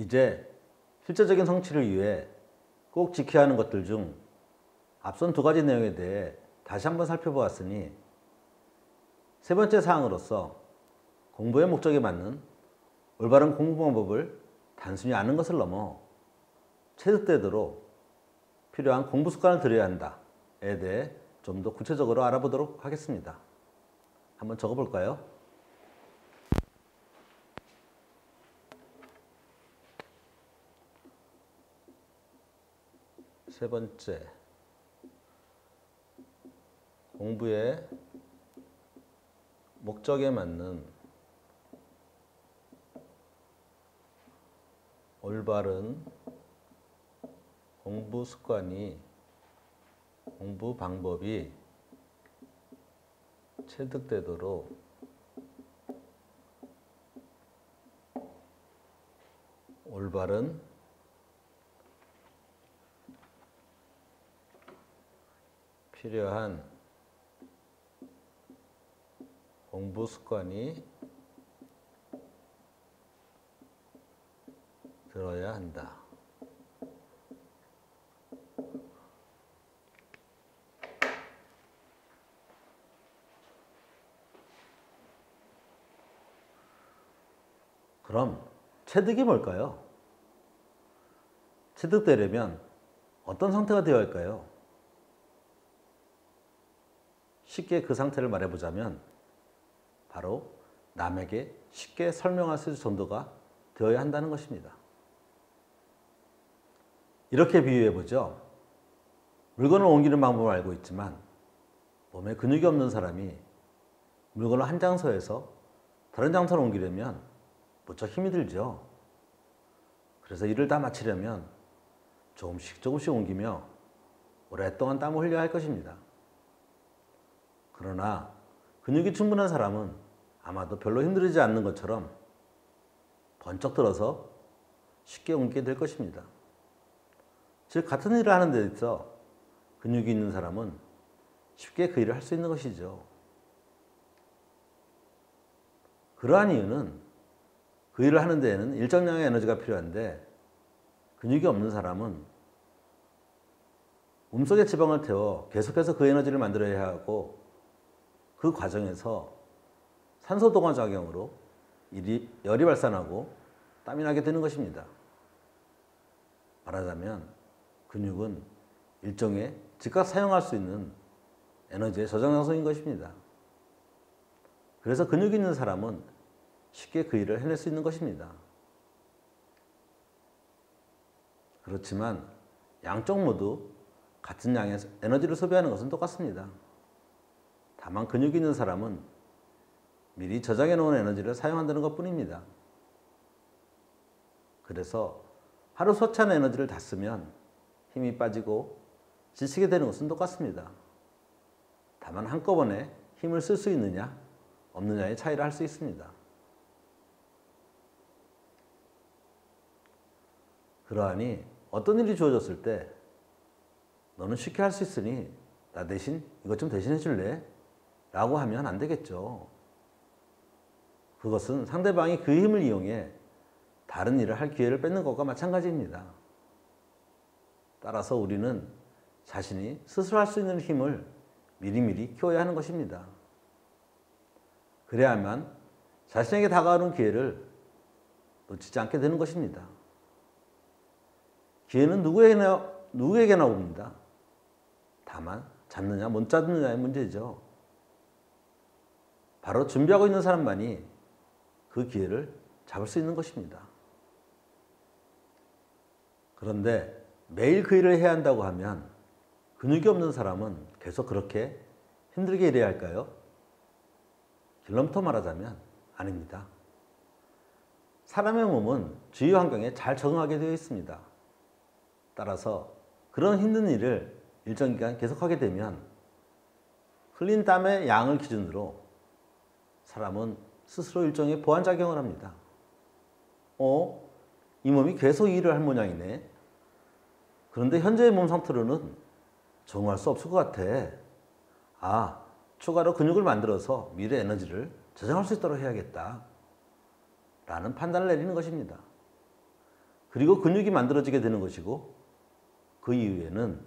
이제 실제적인 성취를 위해 꼭 지켜야 하는 것들 중 앞선 두 가지 내용에 대해 다시 한번 살펴보았으니 세 번째 사항으로서 공부의 목적에 맞는 올바른 공부 방법을 단순히 아는 것을 넘어 체득되도록 필요한 공부 습관을 들여야 한다에 대해 좀 더 구체적으로 알아보도록 하겠습니다. 한번 적어볼까요? 세 번째, 공부의 목적에 맞는 올바른 공부 습관이, 공부 방법이 체득되도록 올바른 필요한 공부 습관이 들어야 한다. 그럼 체득이 뭘까요? 체득되려면 어떤 상태가 되어야 할까요? 쉽게 그 상태를 말해보자면 바로 남에게 쉽게 설명할 수 있을 정도가 되어야 한다는 것입니다. 이렇게 비유해보죠. 물건을 옮기는 방법을 알고 있지만 몸에 근육이 없는 사람이 물건을 한 장소에서 다른 장소로 옮기려면 무척 힘이 들죠. 그래서 일을 다 마치려면 조금씩 옮기며 오랫동안 땀을 흘려야 할 것입니다. 그러나 근육이 충분한 사람은 아마도 별로 힘들지 않는 것처럼 번쩍 들어서 쉽게 옮기게 될 것입니다. 즉 같은 일을 하는 데 있어 근육이 있는 사람은 쉽게 그 일을 할 수 있는 것이죠. 그러한 이유는 그 일을 하는 데에는 일정량의 에너지가 필요한데 근육이 없는 사람은 몸속에 지방을 태워 계속해서 그 에너지를 만들어야 하고 그 과정에서 산소 동화 작용으로 열이 발산하고 땀이 나게 되는 것입니다. 말하자면 근육은 일종의 즉각 사용할 수 있는 에너지의 저장 장소인 것입니다. 그래서 근육이 있는 사람은 쉽게 그 일을 해낼 수 있는 것입니다. 그렇지만 양쪽 모두 같은 양의 에너지를 소비하는 것은 똑같습니다. 다만 근육이 있는 사람은 미리 저장해 놓은 에너지를 사용한다는 것 뿐입니다. 그래서 하루 소비한 에너지를 다 쓰면 힘이 빠지고 지치게 되는 것은 똑같습니다. 다만 한꺼번에 힘을 쓸 수 있느냐 없느냐의 차이를 할 수 있습니다. 그러하니 어떤 일이 주어졌을 때 너는 쉽게 할 수 있으니 나 대신 이것 좀 대신해 줄래? 라고 하면 안 되겠죠. 그것은 상대방이 그 힘을 이용해 다른 일을 할 기회를 뺏는 것과 마찬가지입니다. 따라서 우리는 자신이 스스로 할 수 있는 힘을 미리미리 키워야 하는 것입니다. 그래야만 자신에게 다가오는 기회를 놓치지 않게 되는 것입니다. 기회는 누구에게나 옵니다. 다만 잡느냐 못 잡느냐의 문제죠. 바로 준비하고 있는 사람만이 그 기회를 잡을 수 있는 것입니다. 그런데 매일 그 일을 해야 한다고 하면 근육이 없는 사람은 계속 그렇게 힘들게 일해야 할까요? 결론부터 말하자면 아닙니다. 사람의 몸은 주위 환경에 잘 적응하게 되어 있습니다. 따라서 그런 힘든 일을 일정 기간 계속하게 되면 흘린 땀의 양을 기준으로 사람은 스스로 일종의 보완작용을 합니다. 이 몸이 계속 일을 할 모양이네. 그런데 현재의 몸 상태로는 적응할 수 없을 것 같아. 추가로 근육을 만들어서 미래 에너지를 저장할 수 있도록 해야겠다. 라는 판단을 내리는 것입니다. 그리고 근육이 만들어지게 되는 것이고, 그 이후에는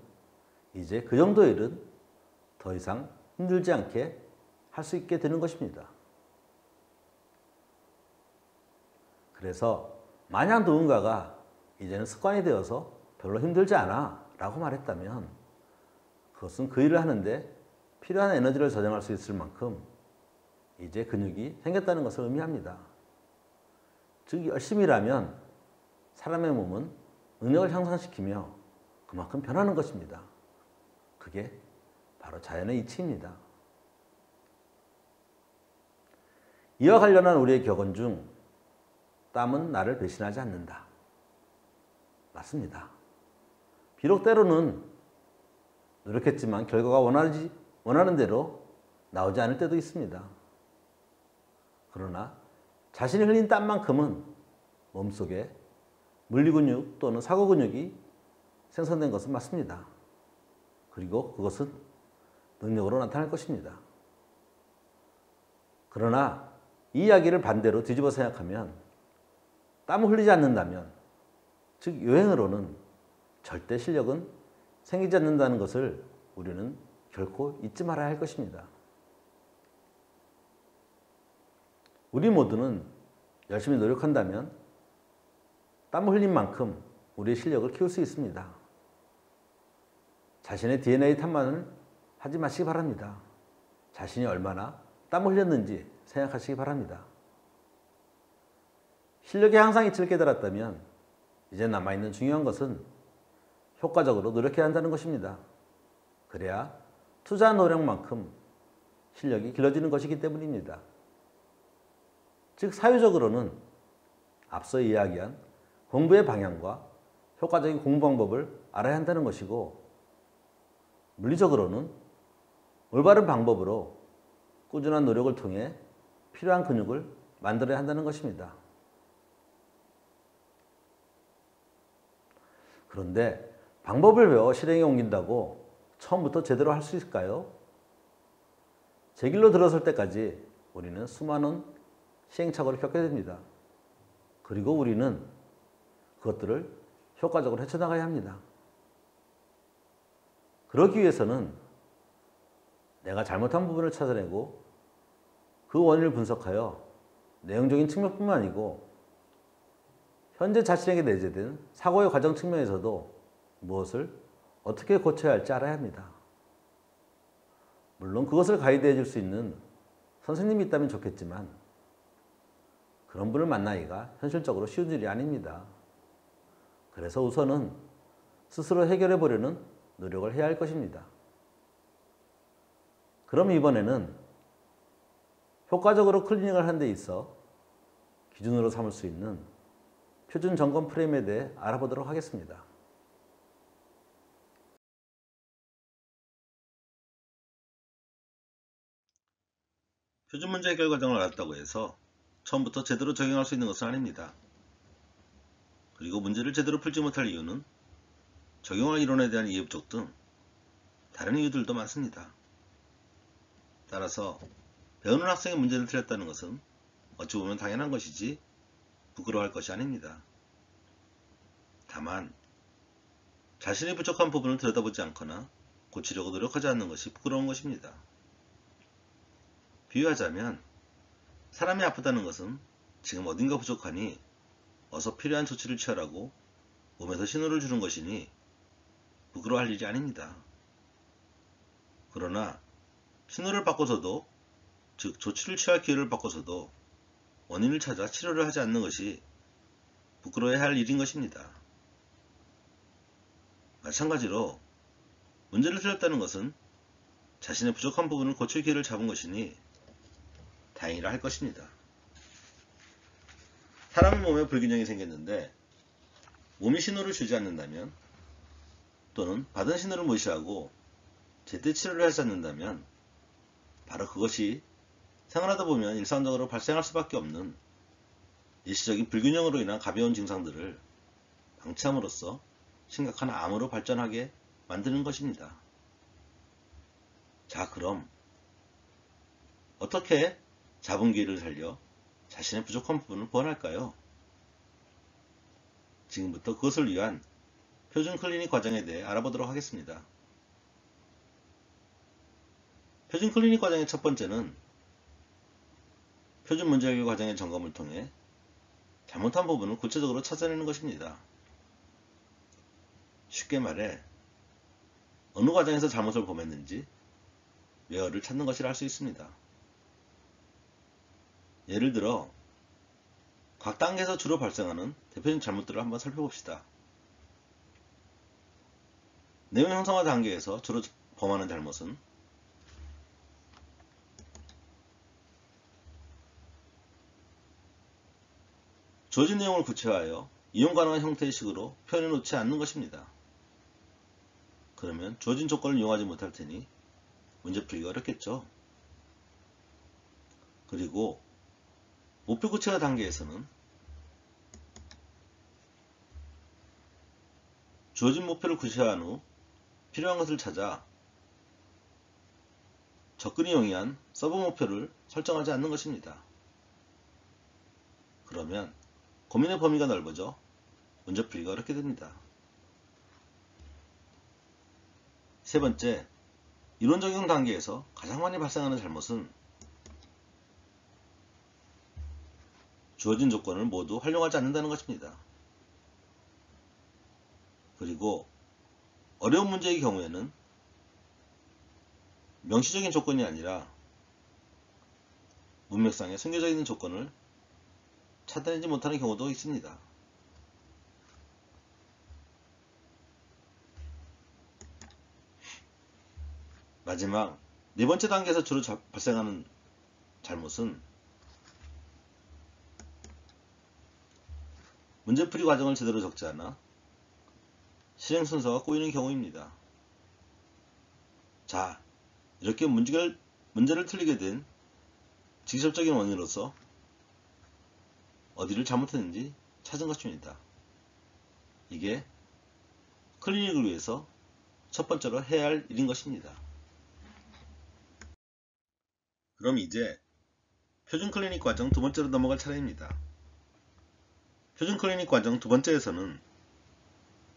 이제 그 정도의 일은 더 이상 힘들지 않게 할 수 있게 되는 것입니다. 그래서 만약 누군가가 이제는 습관이 되어서 별로 힘들지 않아 라고 말했다면, 그것은 그 일을 하는데 필요한 에너지를 저장할 수 있을 만큼 이제 근육이 생겼다는 것을 의미합니다. 즉 열심히 일하면 사람의 몸은 능력을 향상시키며 그만큼 변하는 것입니다. 그게 바로 자연의 이치입니다. 이와 관련한 우리의 격언 중 땀은 나를 배신하지 않는다. 맞습니다. 비록 때로는 노력했지만 결과가 원하는 대로 나오지 않을 때도 있습니다. 그러나 자신이 흘린 땀만큼은 몸속에 물리근육 또는 사고근육이 생성된 것은 맞습니다. 그리고 그것은 능력으로 나타날 것입니다. 그러나 이 이야기를 반대로 뒤집어 생각하면, 땀을 흘리지 않는다면, 즉 요행으로는 절대 실력은 생기지 않는다는 것을 우리는 결코 잊지 말아야 할 것입니다. 우리 모두는 열심히 노력한다면 땀을 흘린 만큼 우리의 실력을 키울 수 있습니다. 자신의 DNA 탓만을 하지 마시기 바랍니다. 자신이 얼마나 땀을 흘렸는지 생각하시기 바랍니다. 실력의 향상 이치를 깨달았다면 이제 남아있는 중요한 것은 효과적으로 노력해야 한다는 것입니다. 그래야 투자한 노력만큼 실력이 길러지는 것이기 때문입니다. 즉 사유적으로는 앞서 이야기한 공부의 방향과 효과적인 공부 방법을 알아야 한다는 것이고, 물리적으로는 올바른 방법으로 꾸준한 노력을 통해 필요한 근육을 만들어야 한다는 것입니다. 그런데 방법을 배워 실행에 옮긴다고 처음부터 제대로 할 수 있을까요? 제 길로 들어설 때까지 우리는 수많은 시행착오를 겪게 됩니다. 그리고 우리는 그것들을 효과적으로 헤쳐나가야 합니다. 그러기 위해서는 내가 잘못한 부분을 찾아내고 그 원인을 분석하여 내용적인 측면뿐만 아니고 현재 자신에게 내재된 사고의 과정 측면에서도 무엇을 어떻게 고쳐야 할지 알아야 합니다. 물론 그것을 가이드해 줄 수 있는 선생님이 있다면 좋겠지만 그런 분을 만나기가 현실적으로 쉬운 일이 아닙니다. 그래서 우선은 스스로 해결해 보려는 노력을 해야 할 것입니다. 그럼 이번에는 효과적으로 클리닝을 하는 데 있어 기준으로 삼을 수 있는 표준 점검 프레임에 대해 알아보도록 하겠습니다. 표준 문제 해결 과정을 알았다고 해서 처음부터 제대로 적용할 수 있는 것은 아닙니다. 그리고 문제를 제대로 풀지 못할 이유는 적용할 이론에 대한 이해 부족 등 다른 이유들도 많습니다. 따라서 배우는 학생의 문제를 틀렸다는 것은 어찌 보면 당연한 것이지 부끄러워할 것이 아닙니다. 다만 자신이 부족한 부분을 들여다보지 않거나 고치려고 노력하지 않는 것이 부끄러운 것입니다. 비유하자면 사람이 아프다는 것은 지금 어딘가 부족하니 어서 필요한 조치를 취하라고 몸에서 신호를 주는 것이니 부끄러워할 일이 아닙니다. 그러나 신호를 바꿔서도, 즉 조치를 취할 기회를 바꿔서도 원인을 찾아 치료를 하지 않는 것이 부끄러워야 할 일인 것입니다. 마찬가지로 문제를 틀렸다는 것은 자신의 부족한 부분을 고칠 기회를 잡은 것이니 다행이라 할 것입니다. 사람의 몸에 불균형이 생겼는데 몸이 신호를 주지 않는다면, 또는 받은 신호를 무시하고 제때 치료를 하지 않는다면 바로 그것이 생활하다 보면 일상적으로 발생할 수밖에 없는 일시적인 불균형으로 인한 가벼운 증상들을 방치함으로써 심각한 암으로 발전하게 만드는 것입니다. 자, 그럼 어떻게 잡은 기회를 살려 자신의 부족한 부분을 보완할까요? 지금부터 그것을 위한 표준 클리닉 과정에 대해 알아보도록 하겠습니다. 표준 클리닉 과정의 첫 번째는 표준 문제 해결 과정의 점검을 통해 잘못한 부분을 구체적으로 찾아내는 것입니다. 쉽게 말해 어느 과정에서 잘못을 범했는지 웨어를 찾는 것이라 할 수 있습니다. 예를 들어 각 단계에서 주로 발생하는 대표적인 잘못들을 한번 살펴봅시다. 내용 형성화 단계에서 주로 범하는 잘못은 주어진 내용을 구체화하여 이용 가능한 형태의 식으로 표현해 놓지 않는 것입니다. 그러면 주어진 조건을 이용하지 못할 테니 문제 풀기가 어렵겠죠. 그리고 목표 구체화 단계에서는 주어진 목표를 구체화한 후 필요한 것을 찾아 접근이 용이한 서브 목표를 설정하지 않는 것입니다. 그러면 고민의 범위가 넓어져 문제 풀기가 어렵게 됩니다. 세 번째, 이론 적용 단계에서 가장 많이 발생하는 잘못은 주어진 조건을 모두 활용하지 않는다는 것입니다. 그리고 어려운 문제의 경우에는 명시적인 조건이 아니라 문맥상에 숨겨져 있는 조건을 찾아내지 못하는 경우도 있습니다. 마지막 네 번째 단계에서 주로 발생하는 잘못은 문제풀이 과정을 제대로 적지 않아 실행 순서가 꼬이는 경우입니다. 자, 이렇게 문제를 틀리게 된 직접적인 원인으로서 어디를 잘못했는지 찾은 것입니다. 이게 클리닉을 위해서 첫 번째로 해야 할 일인 것입니다. 그럼 이제 표준 클리닉 과정 두 번째로 넘어갈 차례입니다. 표준 클리닉 과정 두 번째에서는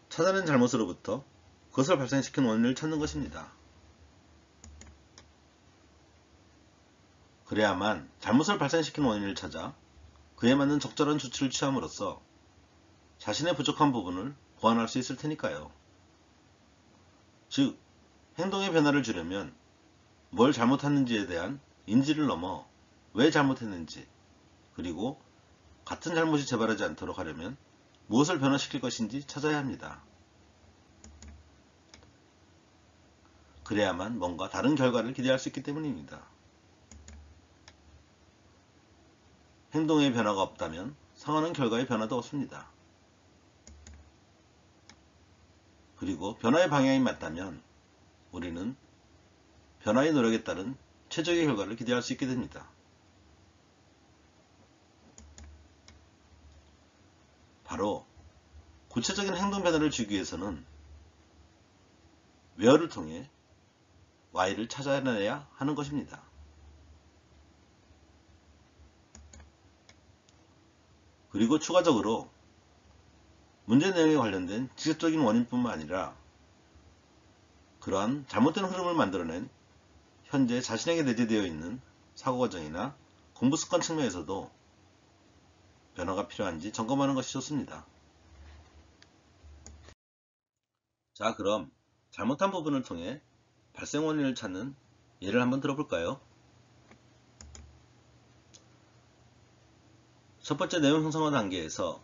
찾아낸 잘못으로부터 그것을 발생시킨 원인을 찾는 것입니다. 그래야만 잘못을 발생시킨 원인을 찾아 그에 맞는 적절한 조치를 취함으로써 자신의 부족한 부분을 보완할 수 있을 테니까요. 즉, 행동의 변화를 주려면 뭘 잘못했는지에 대한 인지를 넘어 왜 잘못했는지, 그리고 같은 잘못이 재발하지 않도록 하려면 무엇을 변화시킬 것인지 찾아야 합니다. 그래야만 뭔가 다른 결과를 기대할 수 있기 때문입니다. 행동의 변화가 없다면 상하는 결과의 변화도 없습니다. 그리고 변화의 방향이 맞다면 우리는 변화의 노력에 따른 최적의 결과를 기대할 수 있게 됩니다. 바로 구체적인 행동 변화를 주기 위해서는 웨어를 통해 Y를 찾아내야 하는 것입니다. 그리고 추가적으로 문제 내용에 관련된 직접적인 원인뿐만 아니라 그러한 잘못된 흐름을 만들어낸 현재 자신에게 내재되어 있는 사고 과정이나 공부 습관 측면에서도 변화가 필요한지 점검하는 것이 좋습니다. 자, 그럼 잘못한 부분을 통해 발생 원인을 찾는 예를 한번 들어볼까요? 첫 번째 내용 형성화 단계에서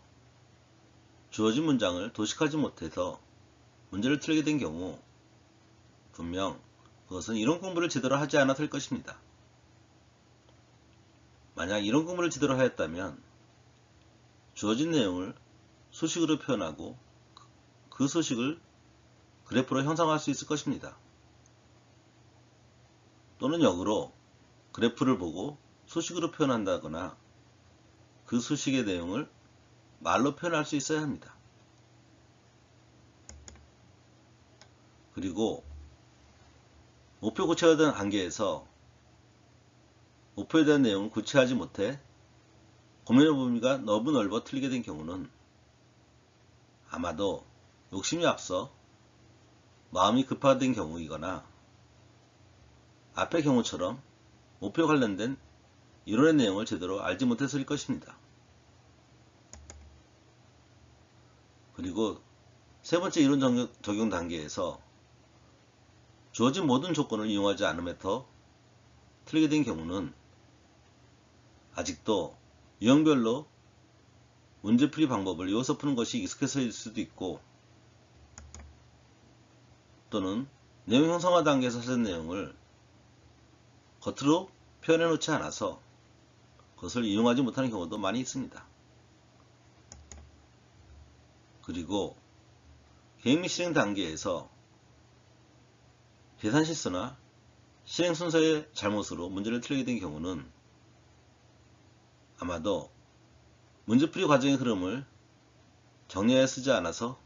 주어진 문장을 도식하지 못해서 문제를 틀리게 된 경우 분명 그것은 이론 공부를 제대로 하지 않아서일 것입니다. 만약 이론 공부를 제대로 하였다면 주어진 내용을 수식으로 표현하고 그 수식을 그래프로 형성할 수 있을 것입니다. 또는 역으로 그래프를 보고 수식으로 표현한다거나 그 수식의 내용을 말로 표현할 수 있어야 합니다. 그리고 목표 구체화된 단계에서 목표에 대한 내용을 구체화하지 못해 고민의 범위가 너무 넓어 틀리게 된 경우는 아마도 욕심이 앞서 마음이 급화된 경우이거나 앞의 경우처럼 목표 관련된 이론의 내용을 제대로 알지 못해서일 것입니다. 그리고 세 번째 이론 적용 단계에서 주어진 모든 조건을 이용하지 않음에 더 틀리게 된 경우는 아직도 유형별로 문제풀이 방법을 이어서 푸는 것이 익숙해서일 수도 있고, 또는 내용 형성화 단계에서 사전 내용을 겉으로 표현해 놓지 않아서 그것을 이용하지 못하는 경우도 많이 있습니다. 그리고 계획 및 실행 단계에서 계산 실수나 실행 순서의 잘못으로 문제를 틀리게 된 경우는 아마도 문제풀이 과정의 흐름을 정리하여 쓰지 않아서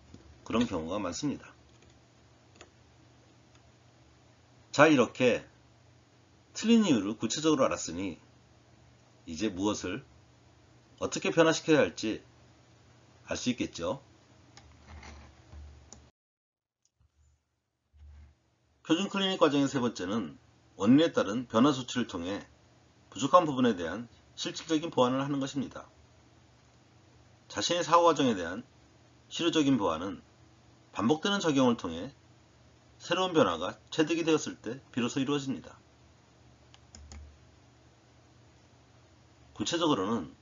그런 경우가 많습니다. 자, 이렇게 틀린 이유를 구체적으로 알았으니 이제 무엇을 어떻게 변화시켜야 할지 알 수 있겠죠. 표준 클리닉 과정의 세 번째는 원인에 따른 변화 조치를 통해 부족한 부분에 대한 실질적인 보완을 하는 것입니다. 자신의 사고 과정에 대한 실효적인 보완은 반복되는 적용을 통해 새로운 변화가 체득이 되었을 때 비로소 이루어집니다. 구체적으로는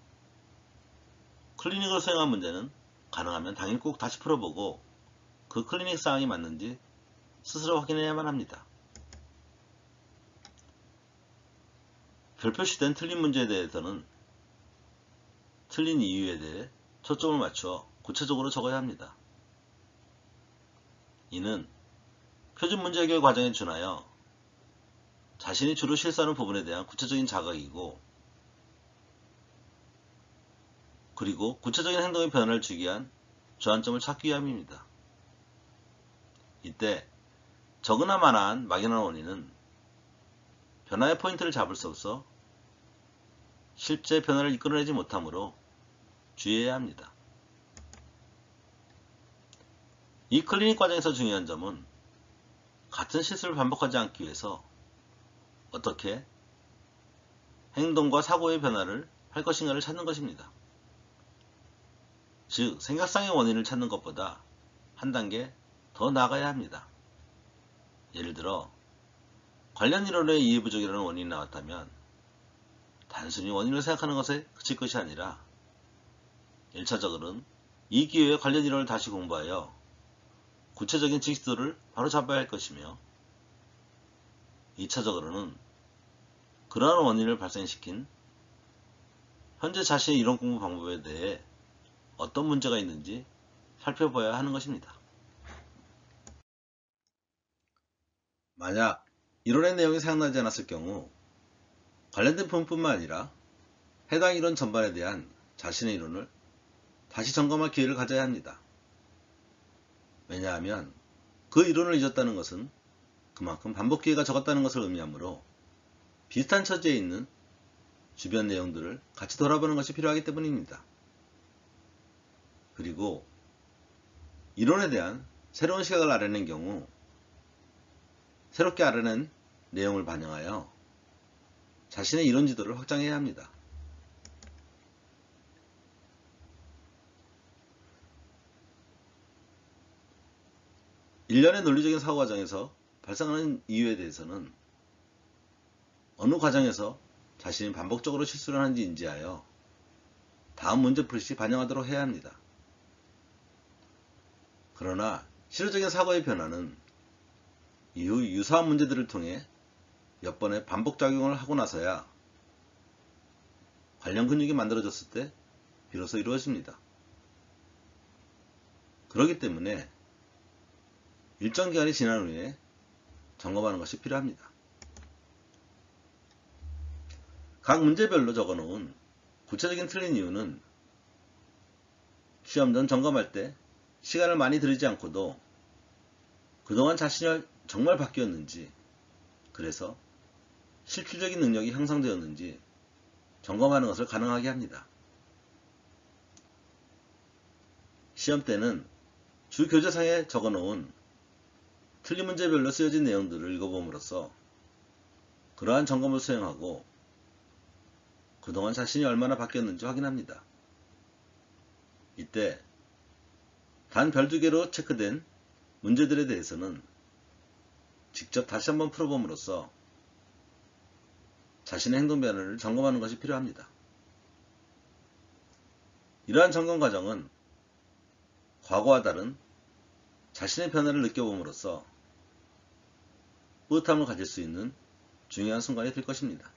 클리닉을 수행한 문제는 가능하면 당일 꼭 다시 풀어보고 그 클리닉 사항이 맞는지 스스로 확인해야만 합니다. 별표시된 틀린 문제에 대해서는 틀린 이유에 대해 초점을 맞추어 구체적으로 적어야 합니다. 이는 표준 문제 해결 과정에 준하여 자신이 주로 실수하는 부분에 대한 구체적인 자각이고, 그리고 구체적인 행동의 변화를 주기 위한 주안점을 찾기 위함입니다. 이때 적으나 마나한 막연한 원인은 변화의 포인트를 잡을 수 없어 실제 변화를 이끌어내지 못하므로 주의해야 합니다. 이 클리닉 과정에서 중요한 점은 같은 실수를 반복하지 않기 위해서 어떻게 행동과 사고의 변화를 할 것인가를 찾는 것입니다. 즉, 생각상의 원인을 찾는 것보다 한 단계 더 나아가야 합니다. 예를 들어 관련 이론의 이해 부족이라는 원인이 나왔다면 단순히 원인을 생각하는 것에 그칠 것이 아니라 1차적으로는 이 기회에 관련 이론을 다시 공부하여 구체적인 지식도를 바로 잡아야 할 것이며, 2차적으로는 그러한 원인을 발생시킨 현재 자신의 이론 공부 방법에 대해 어떤 문제가 있는지 살펴봐야 하는 것입니다. 만약 이론의 내용이 생각나지 않았을 경우 관련된 부분뿐만 아니라 해당 이론 전반에 대한 자신의 이론을 다시 점검할 기회를 가져야 합니다. 왜냐하면 그 이론을 잊었다는 것은 그만큼 반복 기회가 적었다는 것을 의미하므로 비슷한 처지에 있는 주변 내용들을 같이 돌아보는 것이 필요하기 때문입니다. 그리고 이론에 대한 새로운 시각을 알아낸 경우 새롭게 알아낸 내용을 반영하여 자신의 이론 지도를 확장해야 합니다. 일련의 논리적인 사고 과정에서 발생하는 이유에 대해서는 어느 과정에서 자신이 반복적으로 실수를 하는지 인지하여 다음 문제풀이 시 반영하도록 해야 합니다. 그러나 실효적인 사고의 변화는 이후 유사한 문제들을 통해 몇 번의 반복 작용을 하고 나서야 관련 근육이 만들어졌을 때 비로소 이루어집니다. 그렇기 때문에 일정 기간이 지난 후에 점검하는 것이 필요합니다. 각 문제별로 적어놓은 구체적인 틀린 이유는 시험 전 점검할 때 시간을 많이 들이지 않고도 그동안 자신이 정말 바뀌었는지, 그래서 실질적인 능력이 향상되었는지 점검하는 것을 가능하게 합니다. 시험 때는 주 교재상에 적어놓은 틀린 문제별로 쓰여진 내용들을 읽어봄으로써 그러한 점검을 수행하고 그동안 자신이 얼마나 바뀌었는지 확인합니다. 이때 단 별 2개로 체크된 문제들에 대해서는 직접 다시 한번 풀어봄으로써 자신의 행동 변화를 점검하는 것이 필요합니다. 이러한 점검 과정은 과거와 다른 자신의 변화를 느껴봄으로써 뿌듯함을 가질 수 있는 중요한 순간이 될 것입니다.